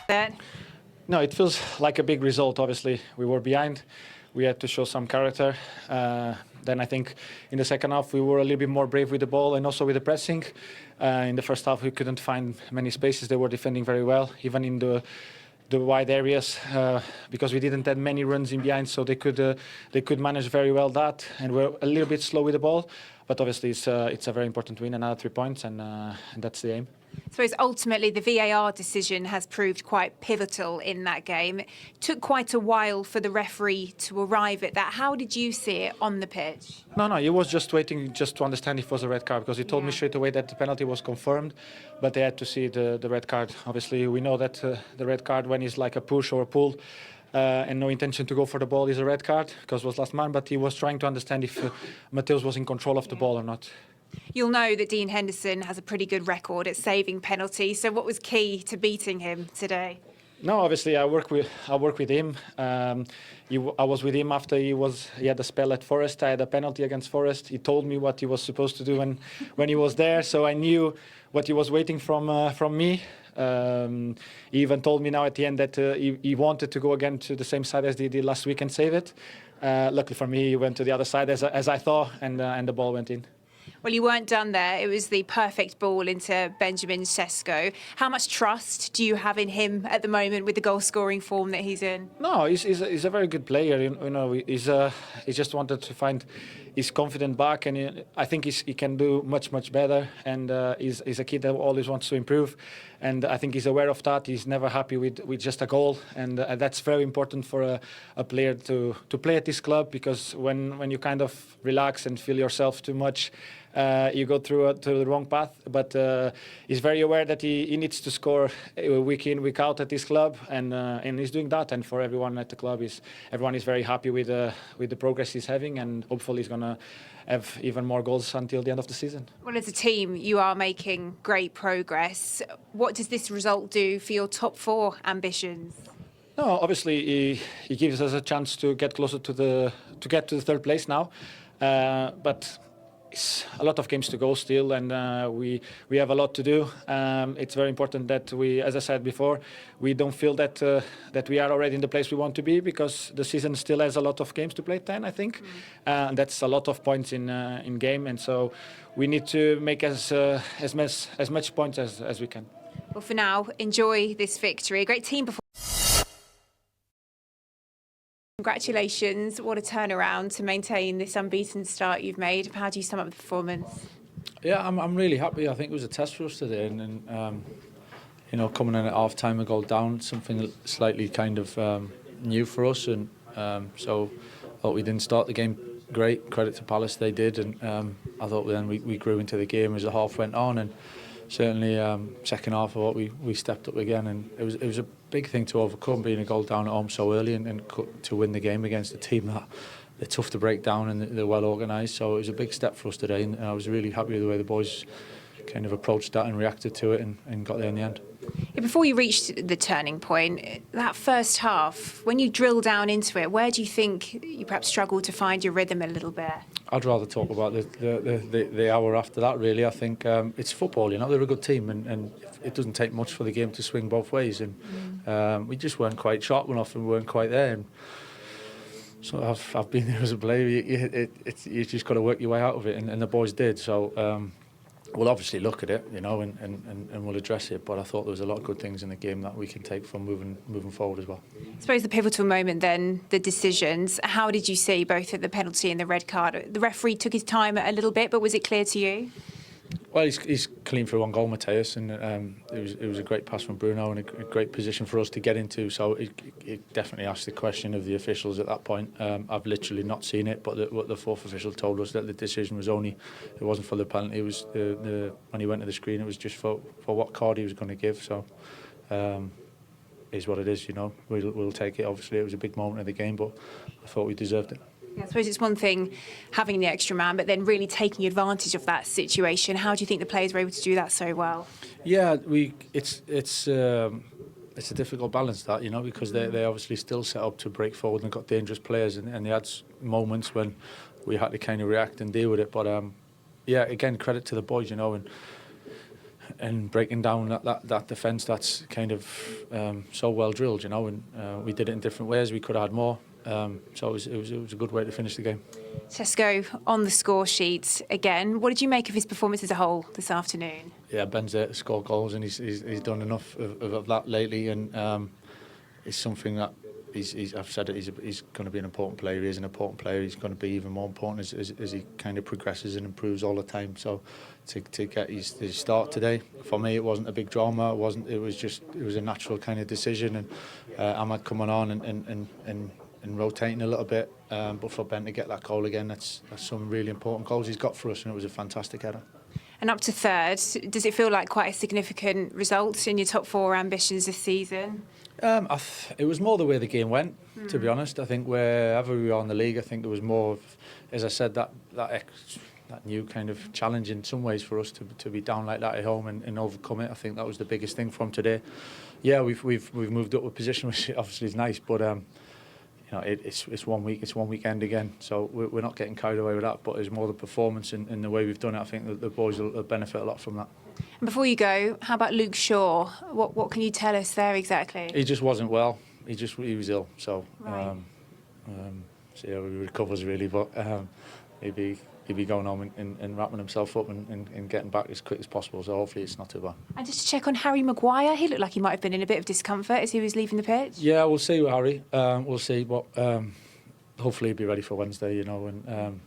That. No, it feels like a big result. Obviously, we were behind. We had to show some character. Then I think in the second half we were a little bit more brave with the ball and also with the pressing. In the first half we couldn't find many spaces. They were defending very well, even in the wide areas, because we didn't have many runs in behind, so they could manage very well that, and we're a little bit slow with the ball. But obviously it's a very important win, another 3 points, and that's the aim. I suppose ultimately the VAR decision has proved quite pivotal in that game. It took quite a while for the referee to arrive at that. How did you see it on the pitch? No, he was just waiting just to understand if it was a red card, because he told me straight away that the penalty was confirmed, but they had to see the red card. Obviously, we know that the red card, when it's like a push or a pull and no intention to go for the ball, is a red card, because it was last man, but he was trying to understand if Mateus was in control of the ball or not. You'll know that Dean Henderson has a pretty good record at saving penalties. So what was key to beating him today? No, obviously I work with him. I was with him after he had a spell at Forest. I had a penalty against Forest. He told me what he was supposed to do when he was there, so I knew what he was waiting from me. He even told me now at the end that he wanted to go again to the same side as he did last week and save it. Luckily for me, he went to the other side as I thought, and the ball went in. Well, you weren't done there. It was the perfect ball into Benjamin Sesko. How much trust do you have in him at the moment with the goal-scoring form that he's in? No, he's a very good player. You know, he just wanted to find his confidence back, and I think he can do much better. And he's a kid that always wants to improve, and I think he's aware of that. He's never happy with just a goal, and that's very important for a player to play at this club, because when you kind of relax and feel yourself too much, you go through the wrong path. But he's very aware that he needs to score week in, week out at this club, and he's doing that. And for everyone at the club, everyone is very happy with the progress he's having, and hopefully he's gonna have even more goals until the end of the season. Well, as a team, you are making great progress. What does this result do for your top four ambitions? No, obviously he gives us a chance to get closer to the third place now, but it's a lot of games to go still, and we have a lot to do. It's very important that we, as I said before, we don't feel that we are already in the place we want to be, because the season still has a lot of games to play, 10 I think, and that's a lot of points in game, and so we need to make as much points as we can. Well, for now, enjoy this victory. A great team performance. Congratulations, what a turnaround to maintain this unbeaten start you've made. How do you sum up the performance? Yeah, I'm really happy. I think it was a test for us today, and you know, coming in at half time, a goal down, something slightly kind of new for us, and so I thought we didn't start the game great. Credit to Palace, they did, and I thought then we grew into the game as the half went on, and certainly second half of what we stepped up again, and it was a big thing to overcome, being a goal down at home so early, and to win the game against a team that they're tough to break down and they're well organised. So it was a big step for us today, and I was really happy with the way the boys kind of approached that and reacted to it, and got there in the end. Yeah, before you reached the turning point, that first half, when you drill down into it, where do you think you perhaps struggled to find your rhythm a little bit? I'd rather talk about the hour after that, really. I think it's football, you know, they're a good team, and it doesn't take much for the game to swing both ways, and we just weren't quite sharp enough, and we weren't quite there. And so I've been there as a player. You just got to work your way out of it, and the boys did. So we'll obviously look at it, you know, and we'll address it. But I thought there was a lot of good things in the game that we can take from moving forward as well. I suppose the pivotal moment then, the decisions. How did you see both at the penalty and the red card? The referee took his time a little bit, but was it clear to you? Well, he's clean for one goal, Mateus, and it was a great pass from Bruno, and a great position for us to get into. So it definitely asked the question of the officials at that point. I've literally not seen it, but what the fourth official told us, that the decision was it wasn't for the penalty. It was when he went to the screen, it was just for what card he was going to give. So is what it is, you know. We'll take it. Obviously, it was a big moment of the game, but I thought we deserved it. Yeah, I suppose it's one thing having the extra man, but then really taking advantage of that situation. How do you think the players were able to do that so well? Yeah, it's a difficult balance, that, you know, because they obviously still set up to break forward and got dangerous players, and they had moments when we had to kind of react and deal with it. But yeah, again, credit to the boys, you know, and breaking down that defence that's kind of so well drilled, you know, and we did it in different ways. We could have had more, so it was a good way to finish the game. Tesco on the score sheet again. What did you make of his performance as a whole this afternoon? Yeah, Ben's there to score goals, and he's done enough of that lately, and it's something that I've said it. He's going to be an important player. He is an important player. He's going to be even more important as he kind of progresses and improves all the time. So to get his start today, for me, it wasn't a big drama. It was a natural kind of decision, and Ahmad coming on and rotating a little bit. But for Ben to get that goal again, that's some really important goals he's got for us, and it was a fantastic header. And up to third, does it feel like quite a significant result in your top four ambitions this season? It was more the way the game went, to be honest. I think wherever we were in the league, I think there was more of, as I said, that new kind of challenge in some ways for us to be down like that at home and overcome it. I think that was the biggest thing from today. Yeah, we've moved up a position, which obviously is nice, but you know, it's 1 week, it's one weekend again, so we're not getting carried away with that, but it's more the performance and the way we've done it. I think that the boys will benefit a lot from that. And before you go, how about Luke Shaw? What can you tell us there exactly? He just wasn't well. He was ill, so right. See how he recovers really, but he'll be going home and wrapping himself up and getting back as quick as possible, so hopefully it's not too bad. And just to check on Harry Maguire, he looked like he might have been in a bit of discomfort as he was leaving the pitch. Yeah, we'll see with Harry. We'll see, but hopefully he'll be ready for Wednesday, you know, and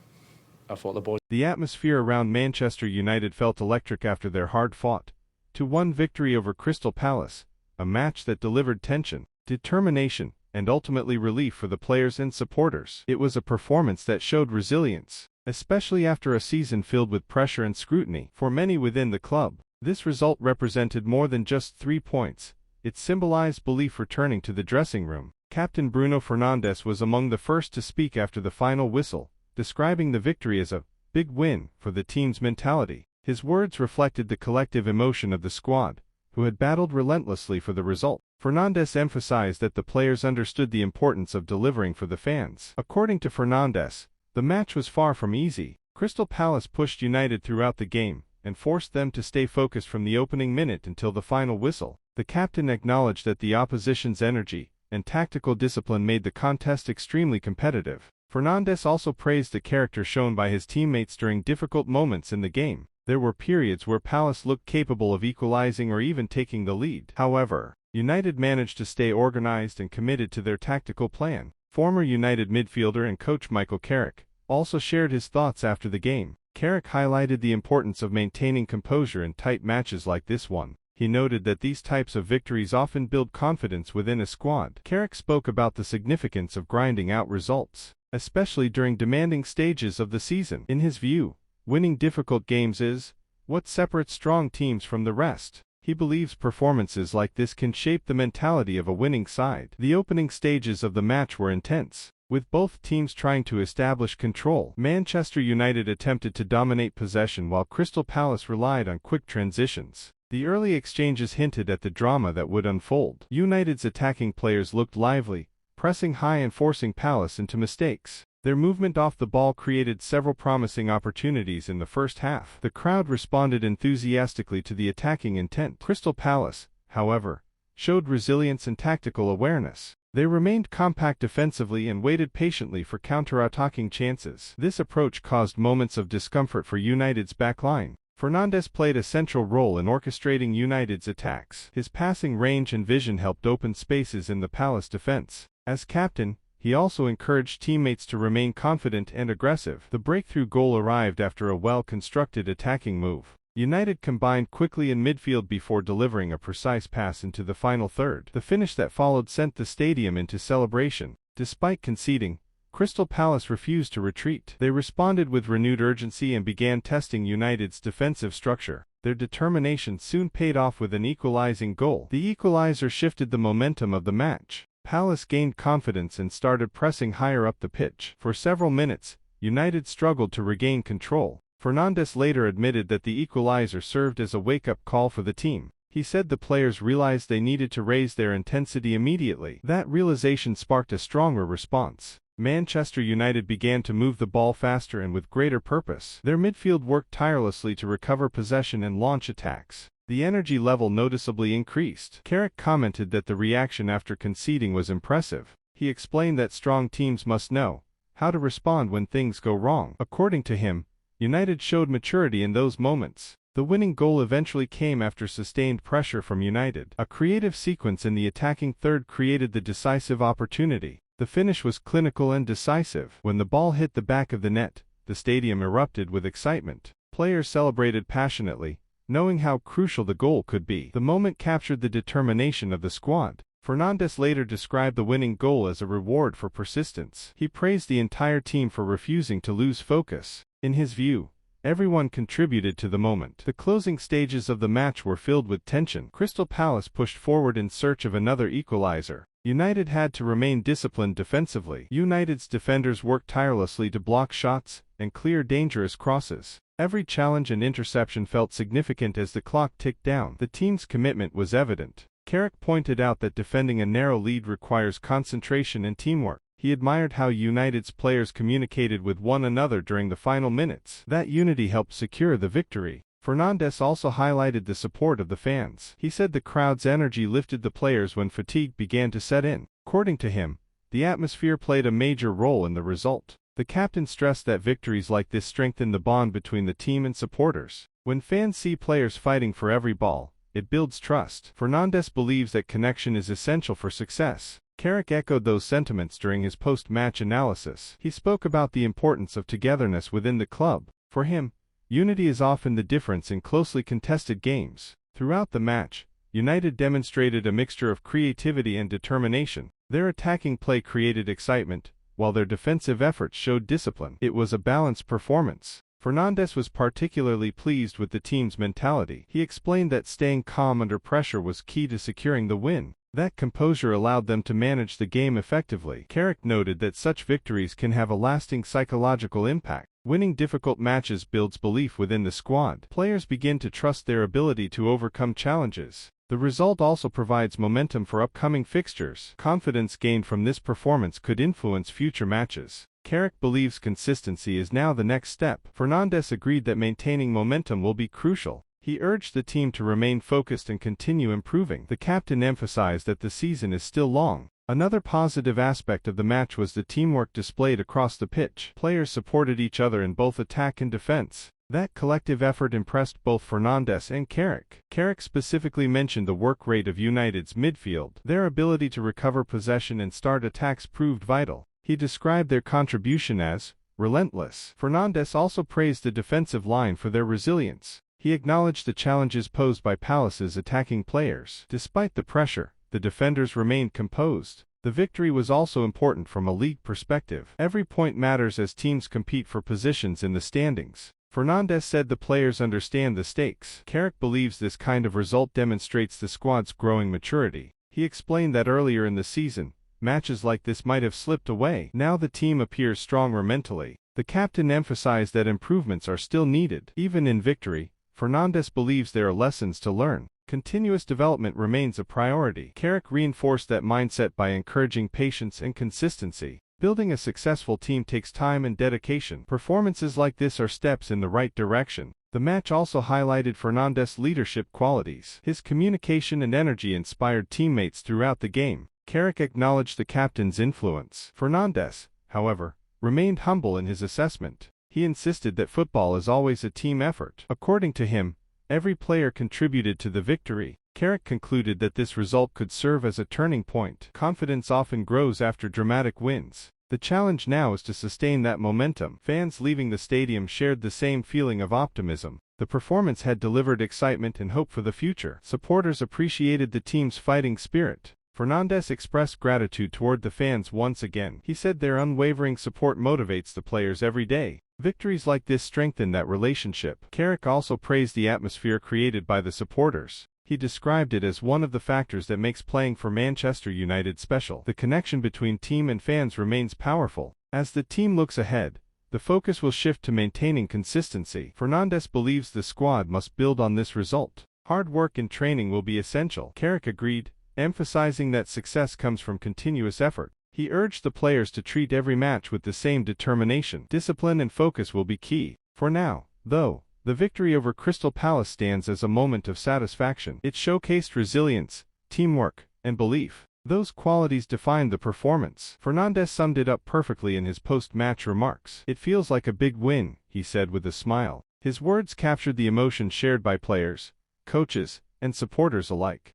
I thought the boys... The atmosphere around Manchester United felt electric after their hard-fought 2-1 victory over Crystal Palace, a match that delivered tension, determination, and ultimately relief for the players and supporters. It was a performance that showed resilience, especially after a season filled with pressure and scrutiny. For many within the club, this result represented more than just 3 points. It symbolized belief returning to the dressing room. Captain Bruno Fernandes was among the first to speak after the final whistle, describing the victory as a big win for the team's mentality. His words reflected the collective emotion of the squad, who had battled relentlessly for the result. Fernandes emphasized that the players understood the importance of delivering for the fans. According to Fernandes, the match was far from easy. Crystal Palace pushed United throughout the game and forced them to stay focused from the opening minute until the final whistle. The captain acknowledged that the opposition's energy and tactical discipline made the contest extremely competitive. Fernandes also praised the character shown by his teammates during difficult moments in the game. There were periods where Palace looked capable of equalizing or even taking the lead. However, United managed to stay organized and committed to their tactical plan. Former United midfielder and coach Michael Carrick also shared his thoughts after the game. Carrick highlighted the importance of maintaining composure in tight matches like this one. He noted that these types of victories often build confidence within a squad. Carrick spoke about the significance of grinding out results, especially during demanding stages of the season. In his view, winning difficult games is what separates strong teams from the rest. He believes performances like this can shape the mentality of a winning side. The opening stages of the match were intense, with both teams trying to establish control. Manchester United attempted to dominate possession while Crystal Palace relied on quick transitions. The early exchanges hinted at the drama that would unfold. United's attacking players looked lively, pressing high and forcing Palace into mistakes. Their movement off the ball created several promising opportunities in the first half. The crowd responded enthusiastically to the attacking intent. Crystal Palace, however, showed resilience and tactical awareness. They remained compact defensively and waited patiently for counter-attacking chances. This approach caused moments of discomfort for United's backline. Fernandes played a central role in orchestrating United's attacks. His passing range and vision helped open spaces in the Palace defense. As captain, he also encouraged teammates to remain confident and aggressive. The breakthrough goal arrived after a well-constructed attacking move. United combined quickly in midfield before delivering a precise pass into the final third. The finish that followed sent the stadium into celebration. Despite conceding, Crystal Palace refused to retreat. They responded with renewed urgency and began testing United's defensive structure. Their determination soon paid off with an equalizing goal. The equalizer shifted the momentum of the match. Palace gained confidence and started pressing higher up the pitch. For several minutes, United struggled to regain control. Fernandes later admitted that the equalizer served as a wake-up call for the team. He said the players realized they needed to raise their intensity immediately. That realization sparked a stronger response. Manchester United began to move the ball faster and with greater purpose. Their midfield worked tirelessly to recover possession and launch attacks. the energy level noticeably increased. Carrick commented that the reaction after conceding was impressive. He explained that strong teams must know how to respond when things go wrong. According to him, United showed maturity in those moments. The winning goal eventually came after sustained pressure from United. A creative sequence in the attacking third created the decisive opportunity. The finish was clinical and decisive. When the ball hit the back of the net, the stadium erupted with excitement. Players celebrated passionately, knowing how crucial the goal could be. The moment captured the determination of the squad. Fernandes later described the winning goal as a reward for persistence. He praised the entire team for refusing to lose focus. In his view, everyone contributed to the moment. The closing stages of the match were filled with tension. Crystal Palace pushed forward in search of another equalizer. United had to remain disciplined defensively. United's defenders worked tirelessly to block shots and clear dangerous crosses. Every challenge and interception felt significant as the clock ticked down. The team's commitment was evident. Carrick pointed out that defending a narrow lead requires concentration and teamwork. He admired how United's players communicated with one another during the final minutes. That unity helped secure the victory. Fernandes also highlighted the support of the fans. He said the crowd's energy lifted the players when fatigue began to set in. According to him, the atmosphere played a major role in the result. The captain stressed that victories like this strengthen the bond between the team and supporters. When fans see players fighting for every ball, it builds trust. Fernandes believes that connection is essential for success. Carrick echoed those sentiments during his post-match analysis. He spoke about the importance of togetherness within the club. For him, unity is often the difference in closely contested games. Throughout the match, United demonstrated a mixture of creativity and determination. Their attacking play created excitement, while their defensive efforts showed discipline. It was a balanced performance. Fernandes was particularly pleased with the team's mentality. He explained that staying calm under pressure was key to securing the win. That composure allowed them to manage the game effectively. Carrick noted that such victories can have a lasting psychological impact. Winning difficult matches builds belief within the squad. Players begin to trust their ability to overcome challenges. The result also provides momentum for upcoming fixtures. Confidence gained from this performance could influence future matches. Carrick believes consistency is now the next step. Fernandes agreed that maintaining momentum will be crucial. He urged the team to remain focused and continue improving. The captain emphasized that the season is still long. Another positive aspect of the match was the teamwork displayed across the pitch. Players supported each other in both attack and defense. That collective effort impressed both Fernandes and Carrick. Carrick specifically mentioned the work rate of United's midfield. Their ability to recover possession and start attacks proved vital. He described their contribution as relentless. Fernandes also praised the defensive line for their resilience. He acknowledged the challenges posed by Palace's attacking players. Despite the pressure, the defenders remained composed. The victory was also important from a league perspective. Every point matters as teams compete for positions in the standings. Fernandes said the players understand the stakes. Carrick believes this kind of result demonstrates the squad's growing maturity. He explained that earlier in the season, matches like this might have slipped away. Now the team appears stronger mentally. The captain emphasized that improvements are still needed. Even in victory, Fernandes believes there are lessons to learn. Continuous development remains a priority. Carrick reinforced that mindset by encouraging patience and consistency. Building a successful team takes time and dedication. Performances like this are steps in the right direction. The match also highlighted Fernandes' leadership qualities. His communication and energy inspired teammates throughout the game. Carrick acknowledged the captain's influence. Fernandes, however, remained humble in his assessment. He insisted that football is always a team effort. According to him, every player contributed to the victory. Carrick concluded that this result could serve as a turning point. Confidence often grows after dramatic wins. The challenge now is to sustain that momentum. Fans leaving the stadium shared the same feeling of optimism. The performance had delivered excitement and hope for the future. Supporters appreciated the team's fighting spirit. Fernandes expressed gratitude toward the fans once again. He said their unwavering support motivates the players every day. Victories like this strengthen that relationship. Carrick also praised the atmosphere created by the supporters. He described it as one of the factors that makes playing for Manchester United special. The connection between team and fans remains powerful. As the team looks ahead, the focus will shift to maintaining consistency. Fernandes believes the squad must build on this result. Hard work and training will be essential. Carrick agreed, emphasizing that success comes from continuous effort. He urged the players to treat every match with the same determination. Discipline and focus will be key. For now, though, the victory over Crystal Palace stands as a moment of satisfaction. It showcased resilience, teamwork, and belief. Those qualities defined the performance. Fernandes summed it up perfectly in his post-match remarks. "It feels like a big win," he said with a smile. His words captured the emotion shared by players, coaches, and supporters alike.